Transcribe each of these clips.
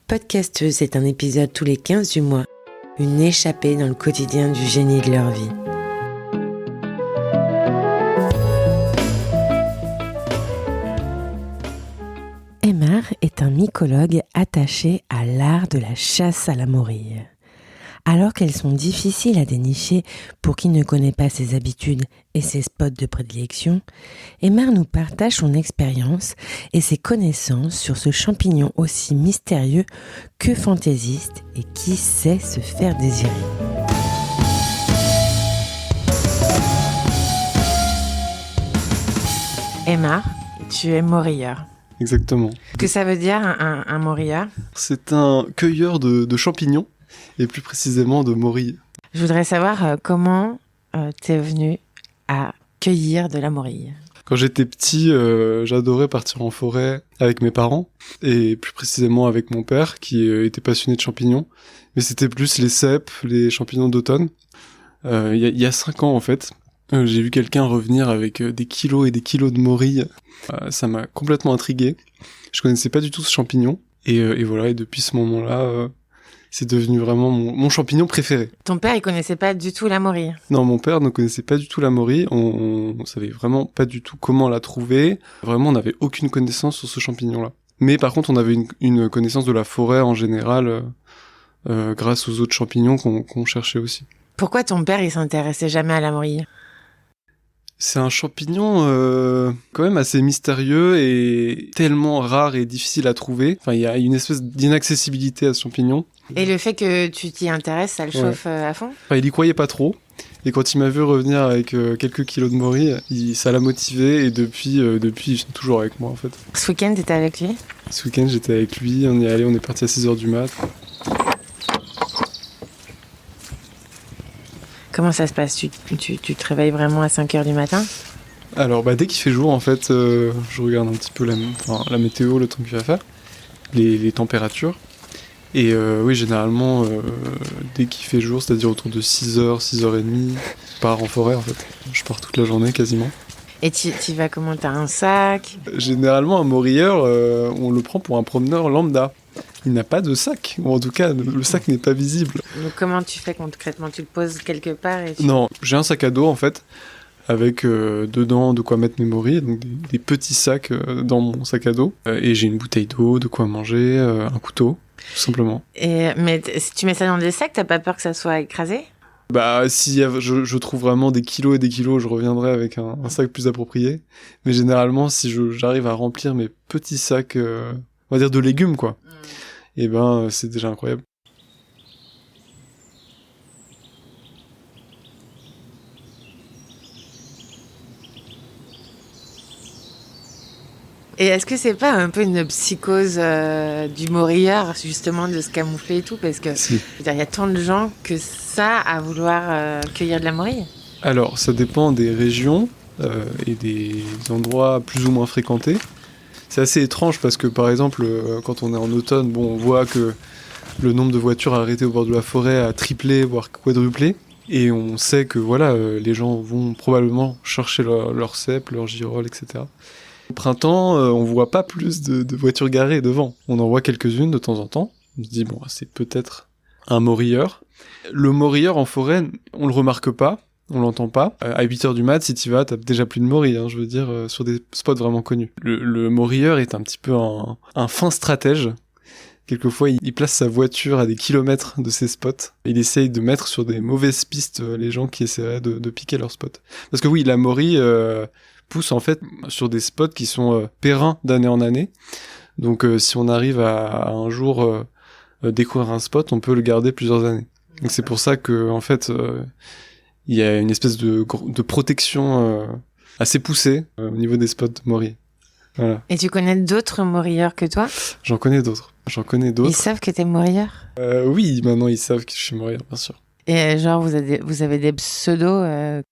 Podcasteuse est un épisode tous les 15 du mois, une échappée dans le quotidien du génie de leur vie. Aymar est un mycologue attaché à l'art de la chasse à la morille. Alors qu'elles sont difficiles à dénicher pour qui ne connaît pas ses habitudes et ses spots de prédilection, Aymar nous partage son expérience et ses connaissances sur ce champignon aussi mystérieux que fantaisiste et qui sait se faire désirer. Aymar, tu es morilleur. Exactement. Que ça veut dire un morilleur ? C'est un cueilleur de champignons, et plus précisément de morilles. Je voudrais savoir comment t'es venu à cueillir de la morille. Quand j'étais petit, j'adorais partir en forêt avec mes parents, et plus précisément avec mon père, qui était passionné de champignons. Mais c'était plus les cèpes, les champignons d'automne. Il y a 5 ans, en fait, j'ai vu quelqu'un revenir avec des kilos et des kilos de morilles. Ça m'a complètement intrigué. Je connaissais pas du tout ce champignon. Et voilà, et depuis ce moment-là, c'est devenu vraiment mon champignon préféré. Ton père, il connaissait pas du tout la morille ? Non, mon père ne connaissait pas du tout la morille. On savait vraiment pas du tout comment la trouver. Vraiment, on n'avait aucune connaissance sur ce champignon-là. Mais par contre, on avait une connaissance de la forêt en général, grâce aux autres champignons qu'on cherchait aussi. Pourquoi ton père, il s'intéressait jamais à la morille ? C'est un champignon quand même assez mystérieux et tellement rare et difficile à trouver. Enfin, il y a une espèce d'inaccessibilité à ce champignon. Et le fait que tu t'y intéresses, ça le chauffe à fond ? Enfin, il y croyait pas trop. Et quand il m'a vu revenir avec quelques kilos de morilles, ça l'a motivé et depuis, il vient toujours avec moi en fait. Ce week-end, t'étais avec lui ? Ce week-end, j'étais avec lui, on est parti à 6h du mat'. Comment ça se passe ? Tu te réveilles vraiment à 5h du matin ? Alors, dès qu'il fait jour, en fait, je regarde un petit peu la météo, le temps qu'il va faire, les températures. Et oui, généralement, dès qu'il fait jour, c'est-à-dire autour de 6h, 6h30, je pars en forêt, en fait. Je pars toute la journée, quasiment. Et tu vas comment ? T'as un sac ? Généralement, un morilleur, on le prend pour un promeneur lambda. Il n'a pas de sac, ou en tout cas, le sac n'est pas visible. Donc comment tu fais concrètement ? Tu le poses quelque part et Non, j'ai un sac à dos, en fait, avec dedans de quoi mettre mes morilles, donc des petits sacs dans mon sac à dos. Et j'ai une bouteille d'eau, de quoi manger, un couteau, tout simplement. Mais si tu mets ça dans des sacs, t'as pas peur que ça soit écrasé ? Si je trouve vraiment des kilos et des kilos, je reviendrai avec un sac plus approprié. Mais généralement, si j'arrive à remplir mes petits sacs, on va dire de légumes, quoi, et c'est déjà incroyable. Et est-ce que c'est pas un peu une psychose du morilleur, justement, de se camoufler et tout ? Parce que il y a tant de gens que ça à vouloir cueillir de la morille. Alors, ça dépend des régions et des endroits plus ou moins fréquentés. C'est assez étrange parce que, par exemple, quand on est en automne, on voit que le nombre de voitures arrêtées au bord de la forêt a triplé, voire quadruplé. Et on sait que les gens vont probablement chercher leur cèpe, leur girolles, etc. Au printemps, on voit pas plus de voitures garées devant. On en voit quelques-unes de temps en temps. On se dit, c'est peut-être un morilleur. Le morilleur en forêt, on le remarque pas, on l'entend pas. À 8h du mat', si t'y vas, t'as déjà plus de morilles, je veux dire, sur des spots vraiment connus. Le morilleur est un petit peu un fin stratège. Quelquefois, il place sa voiture à des kilomètres de ces spots. Il essaye de mettre sur des mauvaises pistes les gens qui essaieraient de piquer leur spot. Parce que oui, la morille pousse en fait sur des spots qui sont périns d'année en année. Donc si on arrive à un jour découvrir un spot, on peut le garder plusieurs années. Donc c'est pour ça que en fait, il y a une espèce de protection assez poussée au niveau des spots de morille. Voilà. Et tu connais d'autres morilleurs que toi ? J'en connais d'autres. Ils savent que t'es morilleur ? Oui, maintenant ils savent que je suis morilleur, bien sûr. Et genre, vous avez des pseudos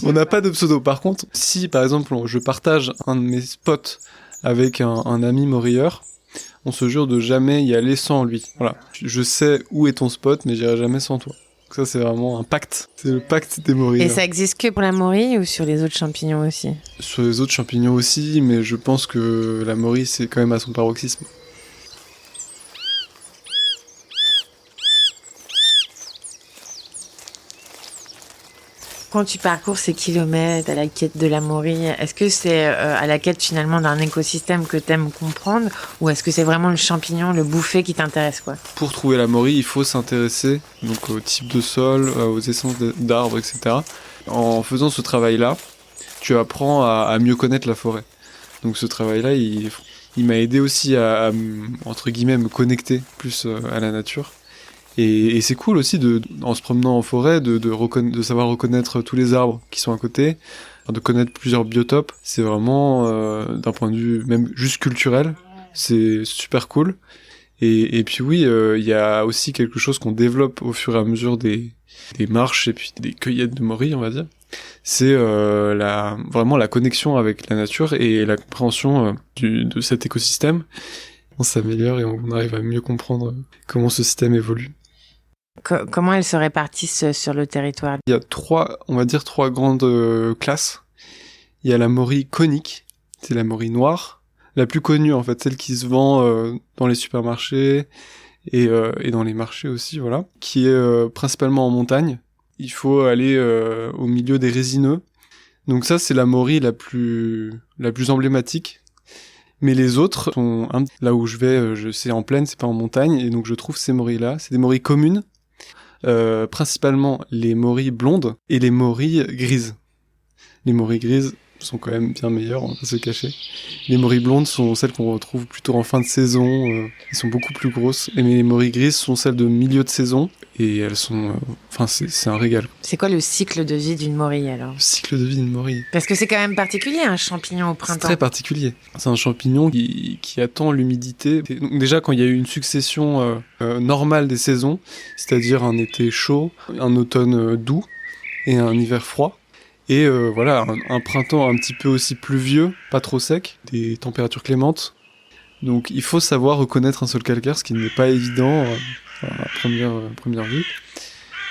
On n'a pas de pseudo. Par contre, si par exemple je partage un de mes spots avec un ami morilleur, on se jure de jamais y aller sans lui. Voilà. Je sais où est ton spot, mais j'irai jamais sans toi. Donc ça, c'est vraiment un pacte. C'est le pacte des morilleurs. Et ça existe que pour la morille ou sur les autres champignons aussi ? Sur les autres champignons aussi, mais je pense que la morille, c'est quand même à son paroxysme. Quand tu parcours ces kilomètres à la quête de la Maurie, est-ce que c'est à la quête finalement d'un écosystème que t'aimes comprendre, ou est-ce que c'est vraiment le champignon, le bouffer qui t'intéresse, quoi? Pour trouver la Maurie, il faut s'intéresser donc au type de sol, aux essences d'arbres, etc. En faisant ce travail-là, tu apprends à mieux connaître la forêt. Donc ce travail-là, il m'a aidé aussi à, entre guillemets, me connecter plus à la nature. Et c'est cool aussi, en se promenant en forêt, de savoir reconnaître tous les arbres qui sont à côté, de connaître plusieurs biotopes. C'est vraiment, d'un point de vue même juste culturel, c'est super cool. Et puis oui, il y a aussi quelque chose qu'on développe au fur et à mesure des marches et puis des cueillettes de Maurie, on va dire. C'est vraiment la connexion avec la nature et la compréhension de cet écosystème. On s'améliore et on arrive à mieux comprendre comment ce système évolue. Comment elles se répartissent sur le territoire? Il y a trois grandes classes. Il y a la Maurie conique, c'est la Maurie noire, la plus connue en fait, celle qui se vend dans les supermarchés et dans les marchés aussi, voilà, qui est principalement en montagne. Il faut aller au milieu des résineux. Donc ça, c'est la Maurie la plus emblématique. Mais les autres sont là où je vais, c'est en plaine, c'est pas en montagne, et donc je trouve ces Mauries-là, c'est des Mauries communes, principalement les Mauries blondes et les Mauries grises. Les Mauries grises sont quand même bien meilleures, on va pas se cacher. Les Mauries blondes sont celles qu'on retrouve plutôt en fin de saison, elles sont beaucoup plus grosses. Et les Mauries grises sont celles de milieu de saison, et elles sont... c'est un régal. C'est quoi le cycle de vie d'une Maurie, alors? Le cycle de vie d'une Maurie. Parce que c'est quand même particulier, un champignon au printemps. C'est très particulier. C'est un champignon qui attend l'humidité. Donc déjà, quand il y a eu une succession normale des saisons, c'est-à-dire un été chaud, un automne doux et un hiver froid, et voilà, un printemps un petit peu aussi pluvieux, pas trop sec, des températures clémentes. Donc il faut savoir reconnaître un sol calcaire, ce qui n'est pas évident à première vue.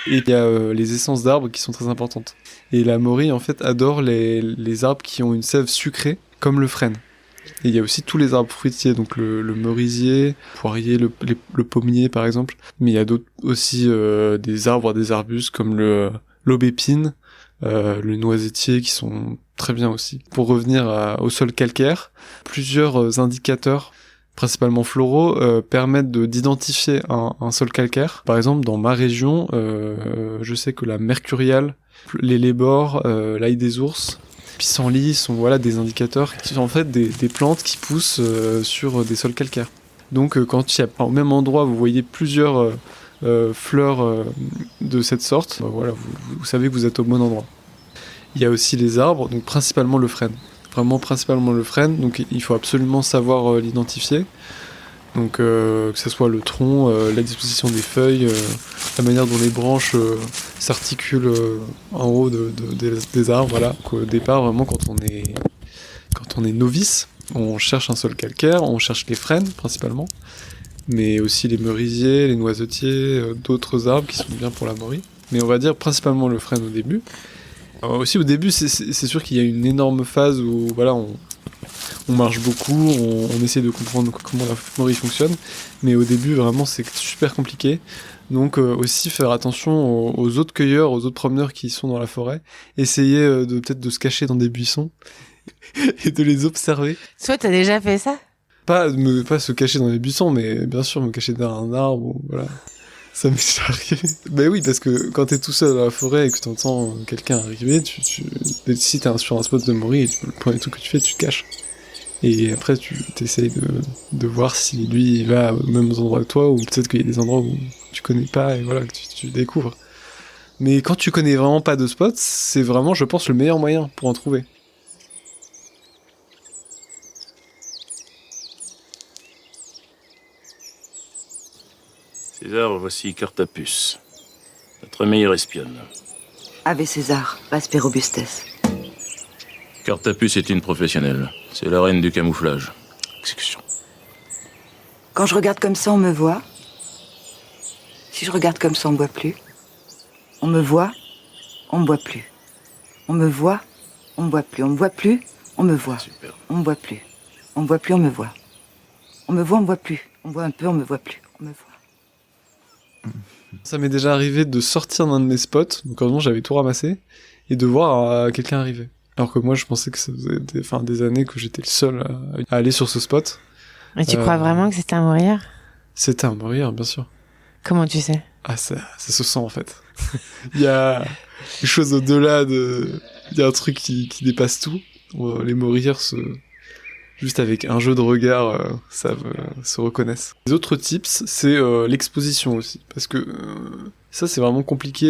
Et il y a les essences d'arbres qui sont très importantes. Et la Maurie, en fait, adore les arbres qui ont une sève sucrée, comme le frêne. Et il y a aussi tous les arbres fruitiers, donc le merisier, le poirier, le pommier, par exemple. Mais il y a d'autres aussi des arbres, des arbustes, comme l'aubépine, le noisetier, qui sont très bien aussi. Pour revenir au sol calcaire, plusieurs indicateurs, principalement floraux, permettent d'identifier un sol calcaire. Par exemple, dans ma région, je sais que la mercuriale, les lébores, l'ail des ours, pissenlit sont des indicateurs qui sont en fait des plantes qui poussent sur des sols calcaires. Donc quand il y a au même endroit, vous voyez plusieurs fleurs de cette sorte, vous savez que vous êtes au bon endroit. Il y a aussi les arbres, donc principalement le frêne. Vraiment principalement le frêne, donc il faut absolument savoir l'identifier. Donc que ce soit le tronc, la disposition des feuilles, la manière dont les branches s'articulent en haut des arbres, voilà. Qu'au départ, vraiment, quand on est novice, on cherche un sol calcaire, on cherche les frênes principalement, mais aussi les merisiers, les noisetiers, d'autres arbres qui sont bien pour la Maurie. Mais on va dire principalement le frêne au début. Aussi au début, c'est sûr qu'il y a une énorme phase où on marche beaucoup, on essaie de comprendre comment la Maurie fonctionne, mais au début vraiment c'est super compliqué. Donc aussi faire attention aux autres cueilleurs, aux autres promeneurs qui sont dans la forêt, essayer peut-être de se cacher dans des buissons et de les observer. Toi, t'as déjà fait ça? Pas se cacher dans les buissons, mais bien sûr me cacher derrière un arbre, ou, voilà. Ça m'est déjà arrivé. Ben oui, parce que quand t'es tout seul dans la forêt et que t'entends quelqu'un arriver, si t'es sur un spot de Maurie, le premier truc que tu fais, tu te caches. Et après, tu t'essayes de voir si lui, il va aux mêmes endroits que toi, ou peut-être qu'il y a des endroits où tu connais pas, et voilà, que tu découvres. Mais quand tu connais vraiment pas de spot, c'est vraiment, je pense, le meilleur moyen pour en trouver. César, voici Cartapus, notre meilleur espionne. Ave César, Vasper Robustes. Cartapus est une professionnelle. C'est la reine du camouflage. Exécution. Quand je regarde comme ça, on me voit. Si je regarde comme ça, on me voit plus. On me voit, on me voit plus. On me voit, on me voit plus. On me voit plus, on me voit. Super. On me voit plus. On me voit plus, on me voit. On me voit, on me voit plus. On me voit un peu, on me voit plus. On me voit. Ça m'est déjà arrivé de sortir d'un de mes spots, donc heureusement j'avais tout ramassé, et de voir quelqu'un arriver. Alors que moi je pensais que ça faisait des années que j'étais le seul à aller sur ce spot. Et tu crois vraiment que c'était un morière? C'était un morière, bien sûr. Comment tu sais? Ah, ça se sent en fait. Il y a quelque chose au-delà de... Il y a un truc qui dépasse tout. Les morières juste avec un jeu de regard, se reconnaissent. Les autres tips, c'est l'exposition aussi. Parce que ça, c'est vraiment compliqué,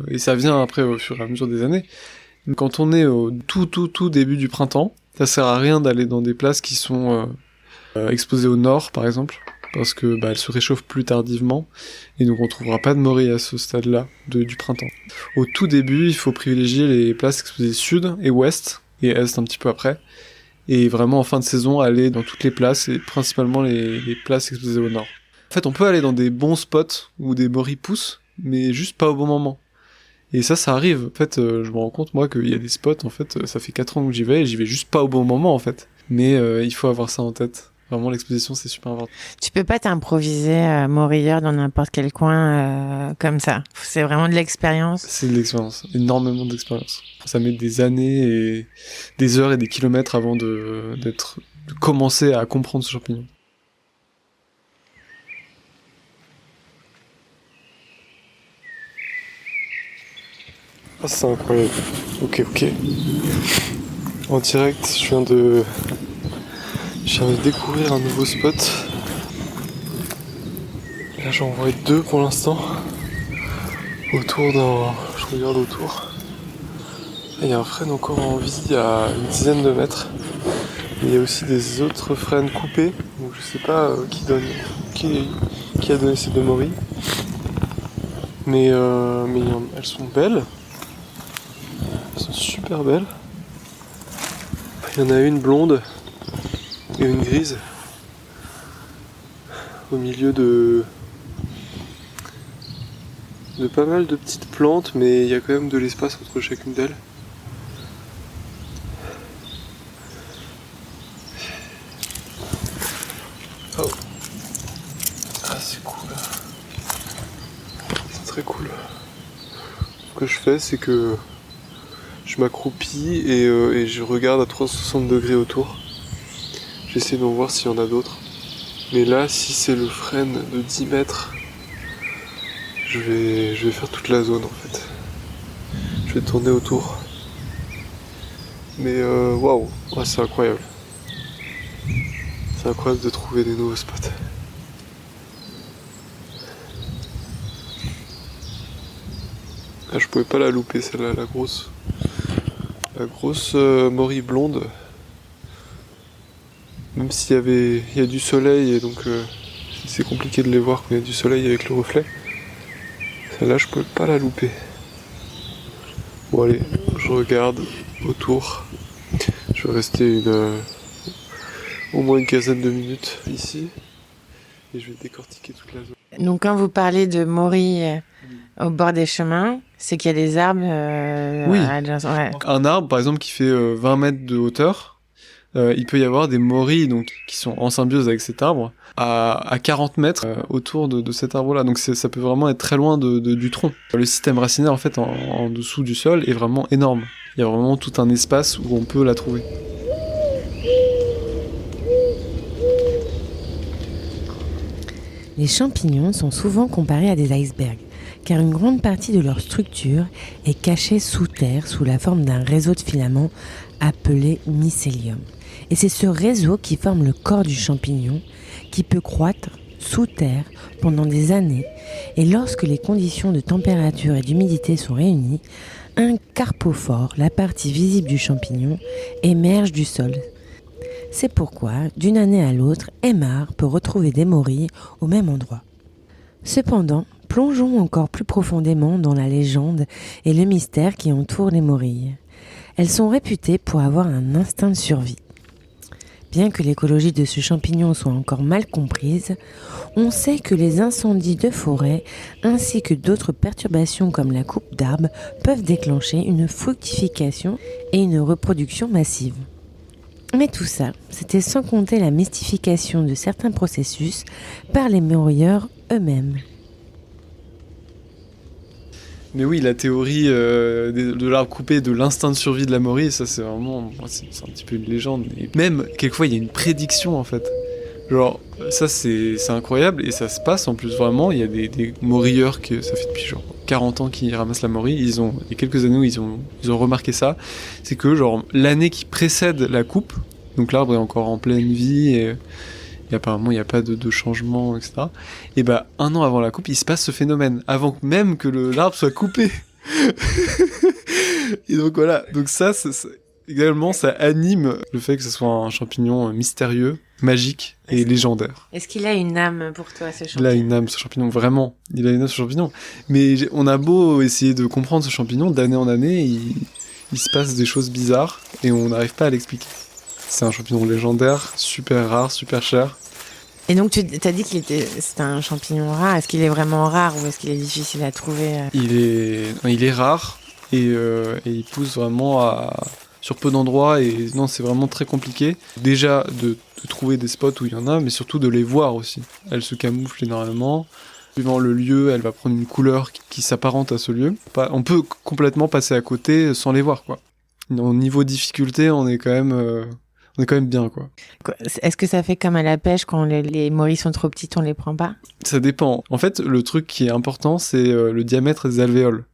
et ça vient après au fur et à mesure des années. Quand on est au tout début du printemps, ça sert à rien d'aller dans des places qui sont exposées au nord, par exemple, parce que elles se réchauffent plus tardivement, et donc on trouvera pas de morilles à ce stade-là du printemps. Au tout début, il faut privilégier les places exposées sud et ouest, et est un petit peu après, et vraiment en fin de saison aller dans toutes les places, et principalement les places exposées au nord. En fait, on peut aller dans des bons spots où des morilles poussent, mais juste pas au bon moment. Et ça arrive. En fait, je me rends compte, moi, qu'il y a des spots, en fait, ça fait 4 ans que j'y vais, et j'y vais juste pas au bon moment, en fait. Mais il faut avoir ça en tête. Vraiment, l'exposition, c'est super important. Tu peux pas t'improviser morilleur dans n'importe quel coin comme ça. C'est vraiment de l'expérience. C'est de l'expérience. Énormément d'expérience. Ça met des années et des heures et des kilomètres avant de commencer à comprendre ce champignon. Ah, c'est incroyable. Ok. En direct, je viens de découvrir un nouveau spot. Là, j'en vois 2 pour l'instant. Je regarde autour. Il y a un frêne encore en vie à une dizaine de mètres. Il y a aussi des autres frênes coupés. Donc je sais pas qui a donné ces 2 morilles. Mais elles sont belles. Elles sont super belles. Il y en a une blonde et une grise au milieu de pas mal de petites plantes, mais il y a quand même de l'espace entre chacune d'elles. Oh. Ah, c'est cool. C'est très cool. Ce que je fais, c'est que je m'accroupis et je regarde à 360 degrés autour. J'essaie d'en voir s'il y en a d'autres. Mais là, si c'est le frêne de 10 mètres, je vais faire toute la zone en fait. Je vais tourner autour. Mais waouh, ouais, c'est incroyable. C'est incroyable de trouver des nouveaux spots. Ah, je pouvais pas la louper celle-là, la grosse morille blonde. Même s'il y a du soleil et donc c'est compliqué de les voir quand il y a du soleil avec le reflet. Celle-là, je pouvais pas la louper. Bon allez, je regarde autour. Je vais rester au moins une quinzaine de minutes ici. Et je vais décortiquer toute la zone. Donc quand vous parlez de morilles au bord des chemins, c'est qu'il y a des arbres. Oui. Ouais. Un arbre, par exemple, qui fait 20 mètres de hauteur, il peut y avoir des morilles donc, qui sont en symbiose avec cet arbre à 40 mètres autour de cet arbre-là. Donc ça peut vraiment être très loin du tronc. Le système racinaire, en fait, en dessous du sol est vraiment énorme. Il y a vraiment tout un espace où on peut la trouver. Les champignons sont souvent comparés à des icebergs, car une grande partie de leur structure est cachée sous terre sous la forme d'un réseau de filaments appelé mycélium. Et c'est ce réseau qui forme le corps du champignon, qui peut croître sous terre pendant des années, et lorsque les conditions de température et d'humidité sont réunies, un carpophore, la partie visible du champignon, émerge du sol. C'est pourquoi, d'une année à l'autre, Aymar peut retrouver des morilles au même endroit. Cependant, plongeons encore plus profondément dans la légende et le mystère qui entoure les morilles. Elles sont réputées pour avoir un instinct de survie. Bien que l'écologie de ce champignon soit encore mal comprise, on sait que les incendies de forêt ainsi que d'autres perturbations comme la coupe d'arbres peuvent déclencher une fructification et une reproduction massive. Mais tout ça, c'était sans compter la mystification de certains processus par les morieurs eux-mêmes. Mais oui, la théorie de l'arbre coupé, de l'instinct de survie de la Maurie, ça c'est vraiment, moi, c'est un petit peu une légende. Et même, quelquefois, il y a une prédiction en fait. Genre, ça c'est incroyable et ça se passe en plus vraiment. Il y a des Morieurs que ça fait depuis genre 40 ans qu'ils ramassent la Maurie. Il y a quelques années où ils ont remarqué ça. C'est que genre, l'année qui précède la coupe, donc l'arbre est encore en pleine vie et apparemment il n'y a pas de changement, etc. Et bah, 1 an avant la coupe, il se passe ce phénomène, avant même que l'arbre soit coupé. Et donc voilà, donc ça également, ça anime le fait que ce soit un champignon mystérieux, magique et légendaire. Est-ce qu'il a une âme pour toi, ce champignon ? Il a une âme, ce champignon, vraiment. Il a une âme, ce champignon. Mais on a beau essayer de comprendre ce champignon, d'année en année, il se passe des choses bizarres et on n'arrive pas à l'expliquer. C'est un champignon légendaire, super rare, super cher. Et donc, tu as dit c'était un champignon rare. Est-ce qu'il est vraiment rare ou est-ce qu'il est difficile à trouver ? Il est rare et il pousse vraiment sur peu d'endroits et non, c'est vraiment très compliqué. Déjà de trouver des spots où il y en a, mais surtout de les voir aussi. Elle se camoufle énormément. Suivant le lieu, elle va prendre une couleur qui s'apparente à ce lieu. On peut complètement passer à côté sans les voir, quoi. Au niveau difficulté, on est quand même bien, quoi. Est-ce que ça fait comme à la pêche, quand les morilles sont trop petites, on les prend pas ? Ça dépend. En fait, le truc qui est important, c'est le diamètre des alvéoles.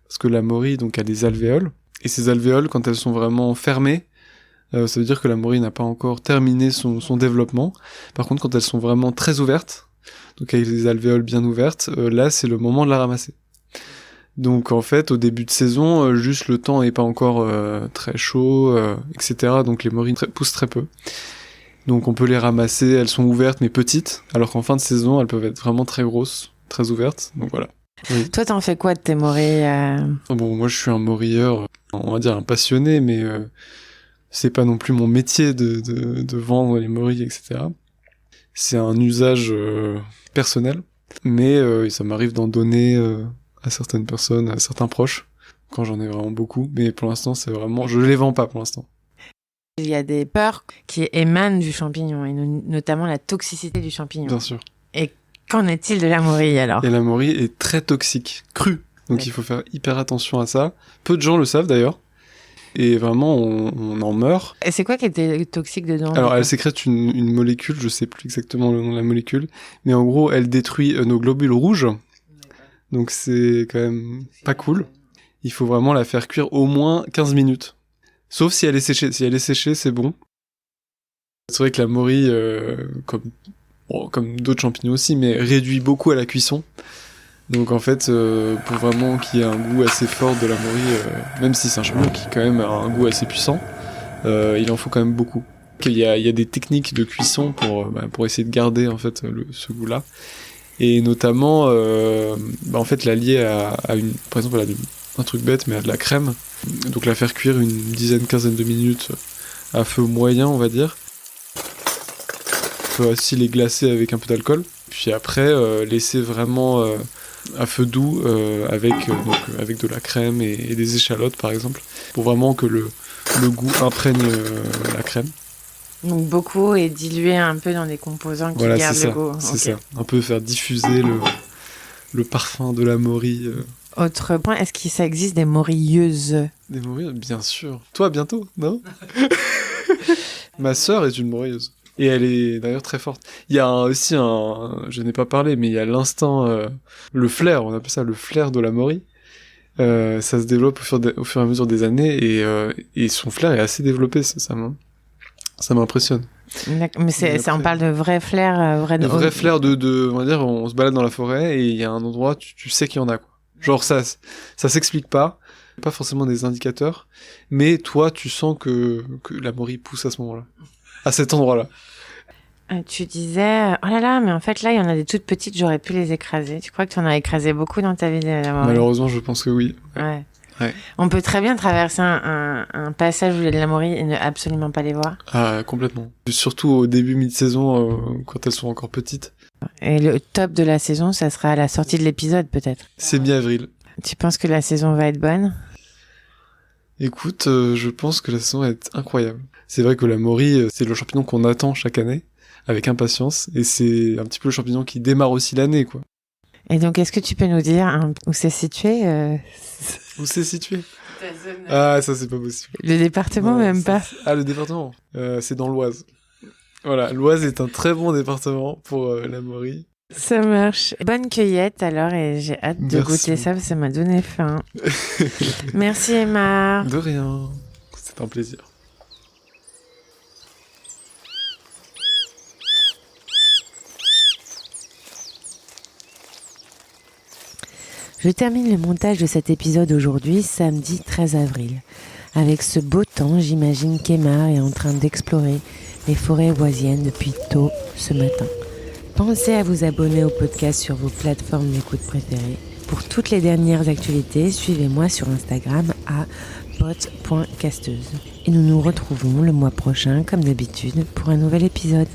Parce que la morille, donc, a des alvéoles. Et ces alvéoles, quand elles sont vraiment fermées, ça veut dire que la morille n'a pas encore terminé son développement. Par contre, quand elles sont vraiment très ouvertes, donc avec les alvéoles bien ouvertes, là, c'est le moment de la ramasser. Donc en fait, au début de saison, juste le temps est pas encore très chaud, etc. Donc les morilles poussent très peu. Donc on peut les ramasser, elles sont ouvertes mais petites, alors qu'en fin de saison, elles peuvent être vraiment très grosses, très ouvertes. Donc voilà. Oui. Toi, t'en fais quoi de tes morilles Bon, moi je suis un morilleur, on va dire un passionné, mais c'est pas non plus mon métier de vendre les morilles, etc. C'est un usage personnel, mais ça m'arrive d'en donner à certaines personnes, à certains proches, quand j'en ai vraiment beaucoup. Mais pour l'instant, c'est vraiment... Je les vends pas pour l'instant. Il y a des peurs qui émanent du champignon, et notamment la toxicité du champignon. Bien sûr. Et qu'en est-il de la morille, alors ? Et la morille est très toxique, crue. Donc il faut faire hyper attention à ça. Peu de gens le savent d'ailleurs. Et vraiment, on en meurt. Et c'est quoi qui était toxique dedans ? Alors, elle sécrète une molécule, je sais plus exactement le nom de la molécule, mais en gros, elle détruit nos globules rouges. Donc c'est quand même pas cool. Il faut vraiment la faire cuire au moins 15 minutes. Sauf si elle est séchée. Si elle est séchée, c'est bon. C'est vrai que la morille, comme d'autres champignons aussi, mais réduit beaucoup à la cuisson. Donc en fait, pour vraiment qu'il y ait un goût assez fort de la morille, même si c'est un champignon qui quand même a un goût assez puissant, il en faut quand même beaucoup. Il y a des techniques de cuisson pour essayer de garder en fait ce goût-là. Et notamment, en fait, la lier à une, par exemple, un truc bête, mais à de la crème. Donc la faire cuire une quinzaine de minutes à feu moyen, on va dire. On peut aussi les glacer avec un peu d'alcool. Puis après, laisser vraiment à feu doux avec de la crème et des échalotes, par exemple, pour vraiment que le goût imprègne la crème. Donc beaucoup est dilué un peu dans des composants qui gardent le goût. C'est ça. Un peu faire diffuser le parfum de la morille. Autre point, est-ce que ça existe des morilleuses ? Des morilleuses, bien sûr. Toi, bientôt, non ? Ma sœur est une morilleuse. Et elle est d'ailleurs très forte. Il y a aussi je n'ai pas parlé, mais il y a l'instinct, le flair, on appelle ça le flair de la morille. Ça se développe au fur et à mesure des années et son flair est assez développé, ça m'impressionne. Mais on parle de vrai flair, vrai flair on va dire, on se balade dans la forêt et il y a un endroit, tu sais qu'il y en a, quoi. Genre ça s'explique pas forcément des indicateurs, mais toi tu sens que la morille pousse à ce moment-là, à cet endroit-là. Tu disais, oh là là, mais en fait là il y en a des toutes petites, j'aurais pu les écraser. Tu crois que tu en as écrasé beaucoup dans ta vie de la morille ? Malheureusement, je pense que oui. Ouais. Ouais. On peut très bien traverser un passage où il y a de la morille et ne absolument pas les voir. Ah, complètement. Surtout au début, mi-saison, quand elles sont encore petites. Et le top de la saison, ça sera à la sortie de l'épisode, peut-être. C'est mi-avril. Tu penses que la saison va être bonne ? Écoute, je pense que la saison va être incroyable. C'est vrai que la morille, c'est le champignon qu'on attend chaque année, avec impatience, et c'est un petit peu le champignon qui démarre aussi l'année, quoi. Et donc, est-ce que tu peux nous dire où c'est situé Où c'est situé? Ah, ça, c'est pas possible. Le département, Ouais, même pas. Ah, le département. C'est dans l'Oise. Voilà, l'Oise est un très bon département pour la Maurie. Ça marche. Bonne cueillette alors, et j'ai hâte de Merci. goûter ça, parce que ça m'a donné faim. Merci Emma. De rien. C'est un plaisir. Je termine le montage de cet épisode aujourd'hui, samedi 13 avril. Avec ce beau temps, j'imagine qu'Emma est en train d'explorer les forêts oisiennes depuis tôt ce matin. Pensez à vous abonner au podcast sur vos plateformes d'écoute préférées. Pour toutes les dernières actualités, suivez-moi sur Instagram à pot.casteuse. Et nous nous retrouvons le mois prochain, comme d'habitude, pour un nouvel épisode.